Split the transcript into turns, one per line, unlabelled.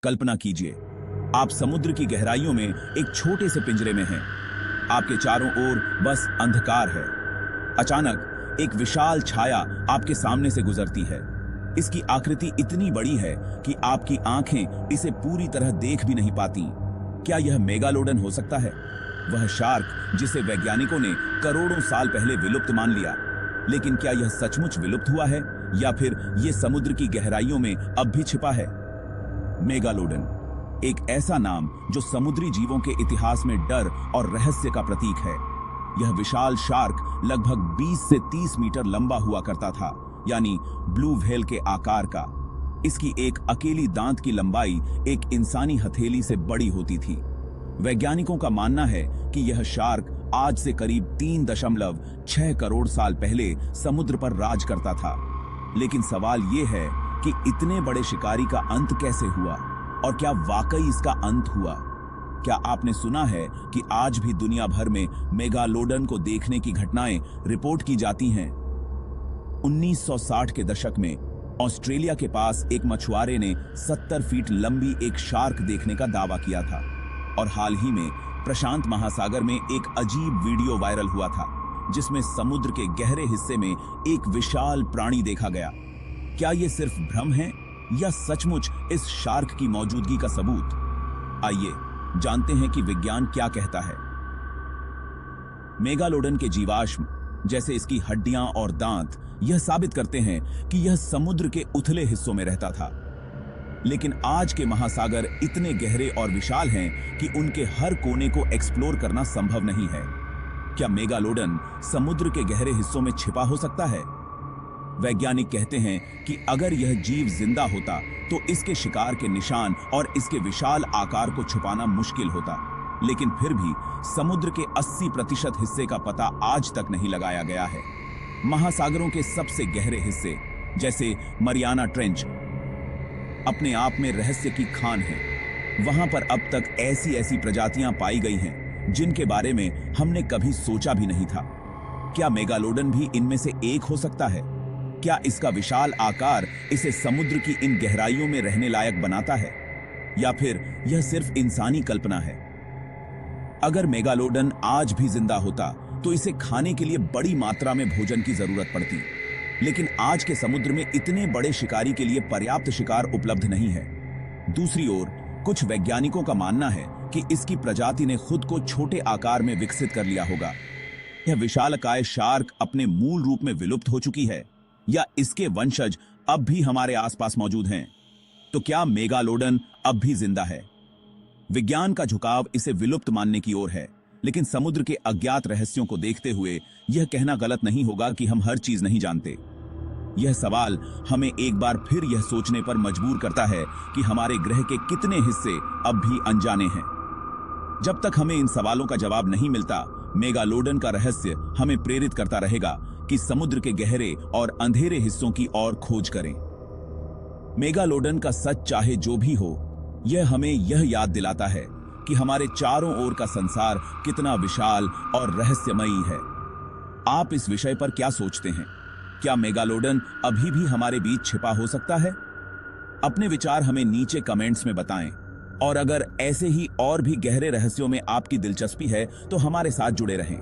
कल्पना कीजिए, आप समुद्र की गहराइयों में एक छोटे से पिंजरे में हैं। आपके चारों ओर बस अंधकार है। अचानक एक विशाल छाया आपके सामने से गुजरती है। इसकी आकृति इतनी बड़ी है कि आपकी आंखें इसे पूरी तरह देख भी नहीं पाती। क्या यह मेगालोडन हो सकता है? वह शार्क जिसे वैज्ञानिकों ने करोड़ों साल पहले विलुप्त मान लिया। लेकिन क्या यह सचमुच विलुप्त हुआ है या फिर यह समुद्र की गहराइयों में अब भी छिपा है? मेगालोडन, एक ऐसा नाम जो समुद्री जीवों के इतिहास में डर और रहस्य का प्रतीक है। यह विशाल शार्क लगभग 20 से 30 मीटर लंबा हुआ करता था, यानी ब्लू व्हेल के आकार का। इसकी एक अकेली दांत की लंबाई एक इंसानी हथेली से बड़ी होती थी। वैज्ञानिकों का मानना है कि यह शार्क आज से करीब 3.6 करोड़ साल पहले समुद्र पर राज करता था। लेकिन सवाल यह है कि इतने बड़े शिकारी का अंत कैसे हुआ, और क्या वाकई इसका अंत हुआ? क्या आपने सुना है कि आज भी दुनिया भर में मेगालोडन को देखने की घटनाएं रिपोर्ट की जाती हैं? 1960 के दशक में ऑस्ट्रेलिया के पास एक मछुआरे ने 70 फीट लंबी एक शार्क देखने का दावा किया था, और हाल ही में प्रशांत महासागर में एक अजीब वीडियो वायरल हुआ था जिसमें समुद्र के गहरे हिस्से में एक विशाल प्राणी देखा गया। क्या यह सिर्फ भ्रम है या सचमुच इस शार्क की मौजूदगी का सबूत? आइए जानते हैं कि विज्ञान क्या कहता है। मेगालोडन के जीवाश्म, जैसे इसकी हड्डियां और दांत, यह साबित करते हैं कि यह समुद्र के उथले हिस्सों में रहता था। लेकिन आज के महासागर इतने गहरे और विशाल हैं कि उनके हर कोने को एक्सप्लोर करना संभव नहीं है। क्या मेगालोडन समुद्र के गहरे हिस्सों में छिपा हो सकता है? वैज्ञानिक कहते हैं कि अगर यह जीव जिंदा होता तो इसके शिकार के निशान और इसके विशाल आकार को छुपाना मुश्किल होता। लेकिन फिर भी समुद्र के 80% हिस्से का पता आज तक नहीं लगाया गया है। महासागरों के सबसे गहरे हिस्से, जैसे मरियाना ट्रेंच, अपने आप में रहस्य की खान है। वहां पर अब तक ऐसी प्रजातियां पाई गई हैं जिनके बारे में हमने कभी सोचा भी नहीं था। क्या मेगालोडन भी इनमें से एक हो सकता है? क्या इसका विशाल आकार इसे समुद्र की इन गहराइयों में रहने लायक बनाता है, या फिर यह सिर्फ इंसानी कल्पना है? अगर मेगालोडन आज भी जिंदा होता तो इसे खाने के लिए बड़ी मात्रा में भोजन की जरूरत पड़ती। लेकिन आज के समुद्र में इतने बड़े शिकारी के लिए पर्याप्त शिकार उपलब्ध नहीं है। दूसरी ओर कुछ वैज्ञानिकों का मानना है कि इसकी प्रजाति ने खुद को छोटे आकार में विकसित कर लिया होगा। यह विशालकाय शार्क अपने मूल रूप में विलुप्त हो चुकी है, या इसके वंशज अब भी हमारे आसपास मौजूद हैं? तो क्या मेगालोडन अब भी जिंदा है? विज्ञान का झुकाव इसे विलुप्त मानने की ओर है, लेकिन समुद्र के अज्ञात रहस्यों को देखते हुए यह कहना गलत नहीं होगा कि हम हर चीज नहीं जानते। यह सवाल हमें एक बार फिर यह सोचने पर मजबूर करता है कि हमारे ग्रह के कितने हिस्से अब भी अनजाने हैं। जब तक हमें इन सवालों का जवाब नहीं मिलता, मेगालोडन का रहस्य हमें प्रेरित करता रहेगा कि समुद्र के गहरे और अंधेरे हिस्सों की ओर खोज करें। मेगालोडन का सच चाहे जो भी हो, यह हमें यह याद दिलाता है कि हमारे चारों ओर का संसार कितना विशाल और रहस्यमयी है। आप इस विषय पर क्या सोचते हैं? क्या मेगालोडन अभी भी हमारे बीच छिपा हो सकता है? अपने विचार हमें नीचे कमेंट्स में बताएं, और अगर ऐसे ही और भी गहरे रहस्यों में आपकी दिलचस्पी है तो हमारे साथ जुड़े रहें।